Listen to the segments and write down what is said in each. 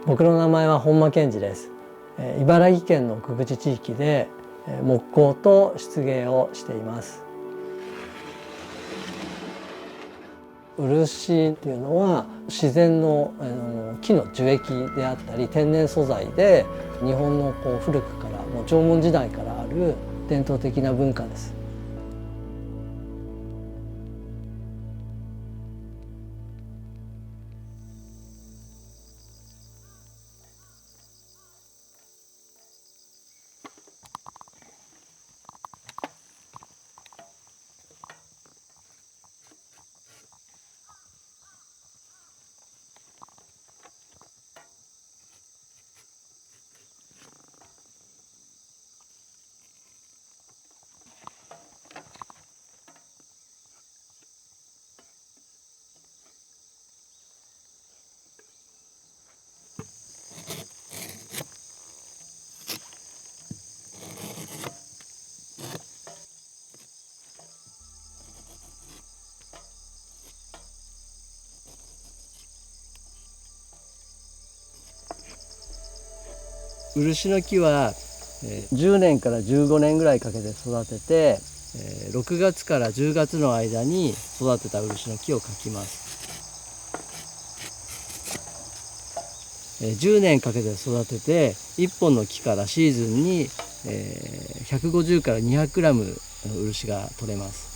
僕の名前は本間健二です。茨城県の奥久慈地域で木工と漆芸をしています。漆っていうのは自然の木の樹液であったり天然素材で、日本の古くからもう縄文時代からある伝統的な文化です。漆の木は10年から15年ぐらいかけて育てて、6月から10月の間に育てた漆の木を描きます。10年かけて育てて1本の木からシーズンに150から200グラムの漆が取れます。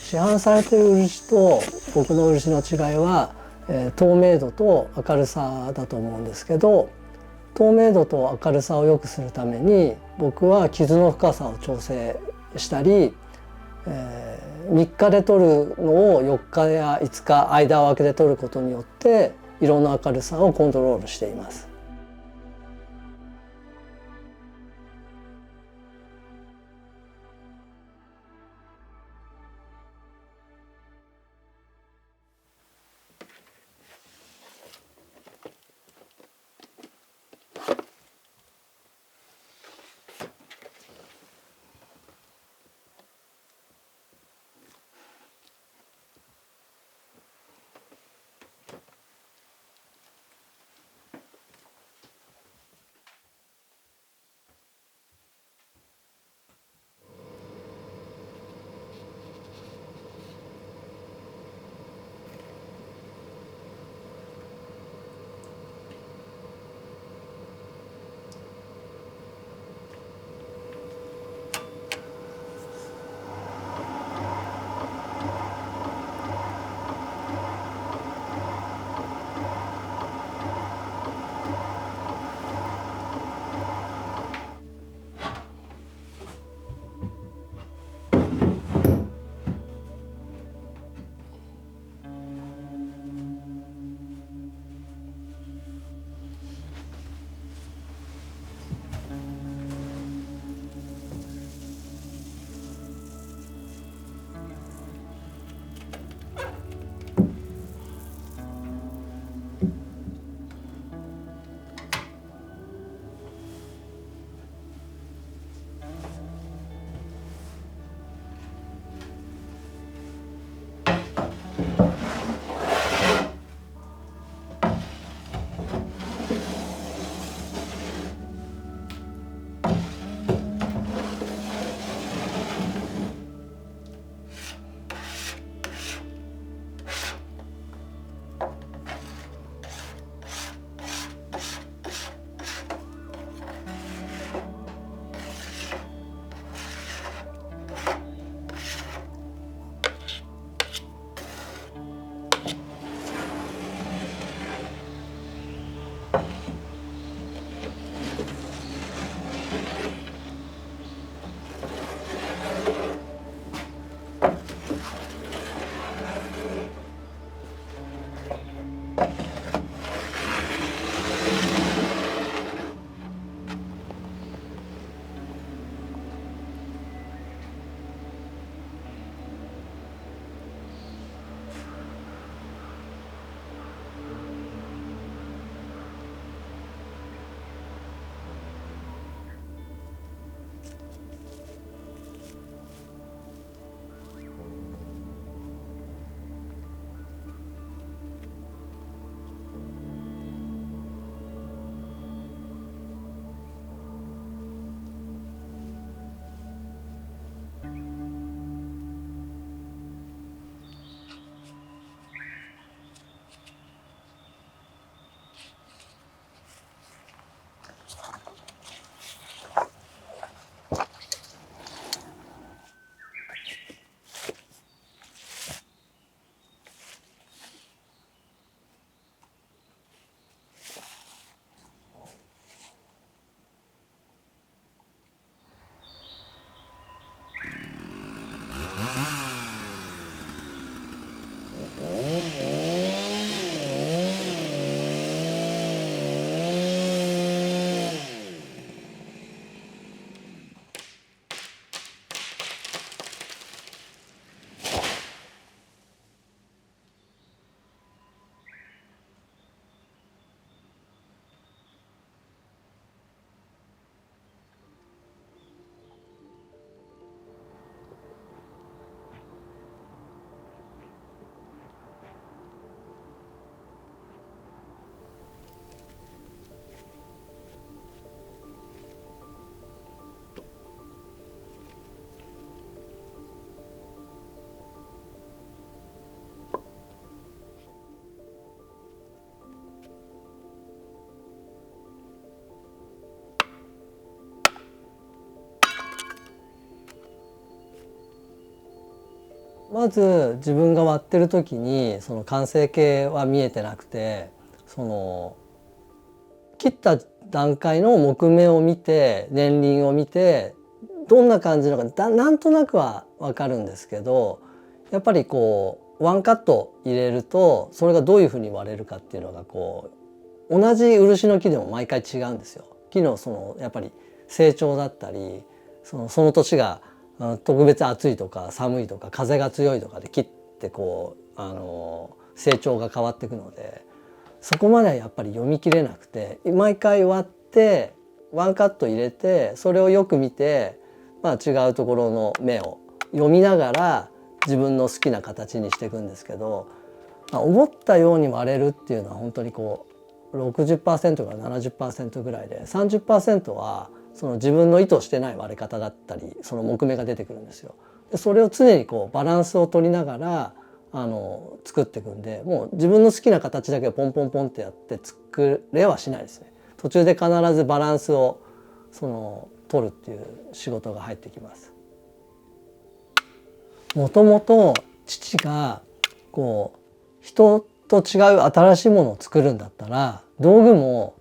市販されている漆と僕の漆の違いは、透明度と明るさだと思うんですけど、透明度と明るさを良くするために僕は傷の深さを調整したり、3日で撮るのを4日や5日間を空けて撮ることによって色の明るさをコントロールしています。まず自分が割ってる時にその完成形は見えてなくて、その切った段階の木目を見て年輪を見てどんな感じのかなんとなくは分かるんですけど、やっぱりこうワンカット入れるとそれがどういうふうに割れるかっていうのがこう同じ漆の木でも毎回違うんですよ。木のそのやっぱり成長だったりその年が特別暑いとか寒いとか風が強いとかで切ってこう成長が変わっていくので、そこまではやっぱり読み切れなくて、毎回割ってワンカット入れてそれをよく見て、違うところの目を読みながら自分の好きな形にしていくんですけど、思ったように割れるっていうのは本当にこう 60% から 70% ぐらいで、 30% はその自分の意図してない割れ方だったりその木目が出てくるんですよ。でそれを常にこうバランスを取りながら作っていくんで、もう自分の好きな形だけをポンポンポンってやって作れはしないですね。途中で必ずバランスを取るっていう仕事が入ってきます。もともと父がこう人と違う新しいものを作るんだったら道具も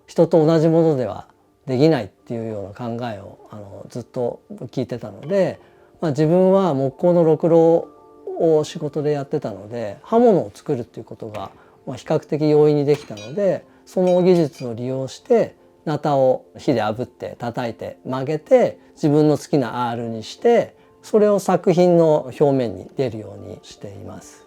人と同じものではできないっていうような考えをずっと聞いてたので、自分は木工のろくろを仕事でやってたので刃物を作るっていうことが比較的容易にできたので、その技術を利用してナタを火で炙って叩いて曲げて自分の好きな R にしてそれを作品の表面に出るようにしています。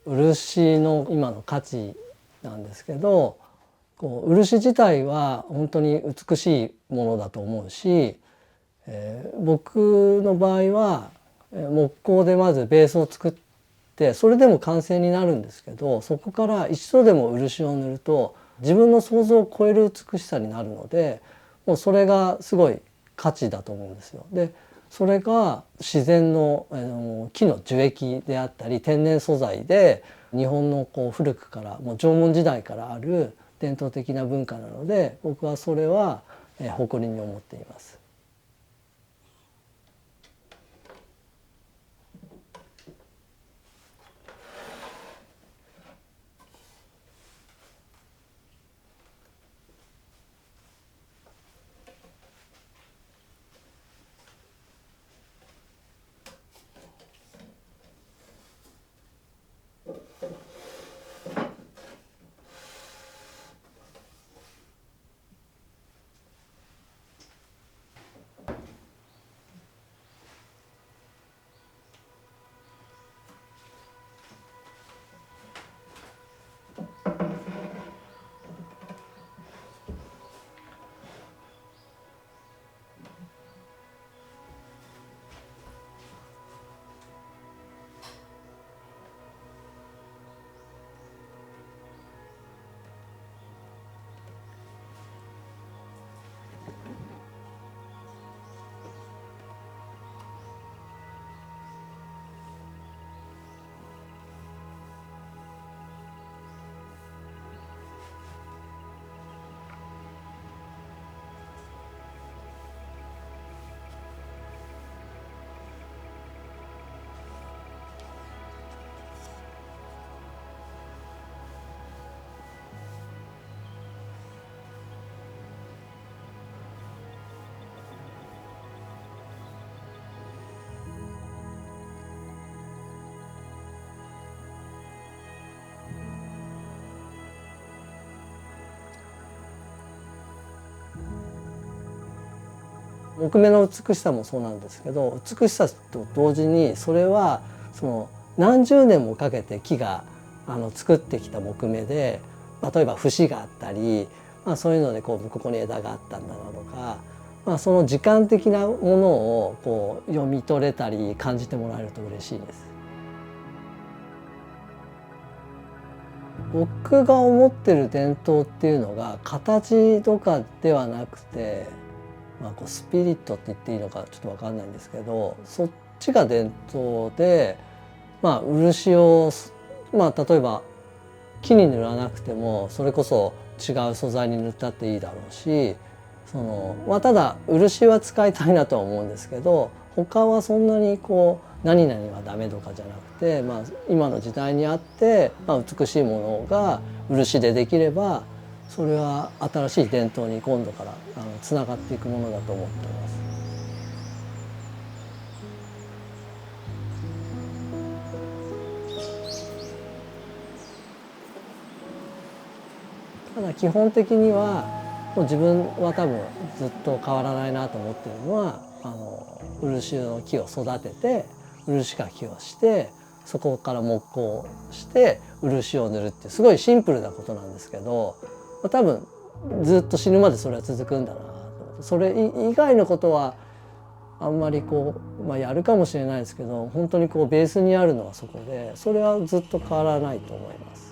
漆の今の価値なんですけど、こう漆自体は本当に美しいものだと思うし、僕の場合は木工でまずベースを作ってそれでも完成になるんですけど、そこから一度でも漆を塗ると自分の想像を超える美しさになるので、もうそれがすごい価値だと思うんですよ。でそれが自然の木の樹液であったり天然素材で、日本のこう古くからもう縄文時代からある伝統的な文化なので、僕はそれは誇りに思っています。木目の美しさもそうなんですけど、美しさと同時にそれはその何十年もかけて木が作ってきた木目で、例えば節があったり、そういうのでここに枝があったんだなとか、その時間的なものをこう読み取れたり感じてもらえると嬉しいです。僕が思ってる伝統っていうのが形とかではなくて、こうスピリットって言っていいのかちょっと分かんないんですけど、そっちが伝統で、漆を、例えば木に塗らなくてもそれこそ違う素材に塗ったっていいだろうし、ただ漆は使いたいなとは思うんですけど、他はそんなにこう何々はダメとかじゃなくて、今の時代にあって、美しいものが漆でできれば、それは新しい伝統に今度からつながっていくものだと思っています。ただ基本的にはもう自分は多分ずっと変わらないなと思ってるのは、漆の木を育てて漆かきをして、そこから木工して漆を塗るっていうすごいシンプルなことなんですけど、多分ずっと死ぬまでそれは続くんだなと思って、それ以外のことはあんまりこう、やるかもしれないですけど、本当にこうベースにあるのはそこで、それはずっと変わらないと思います。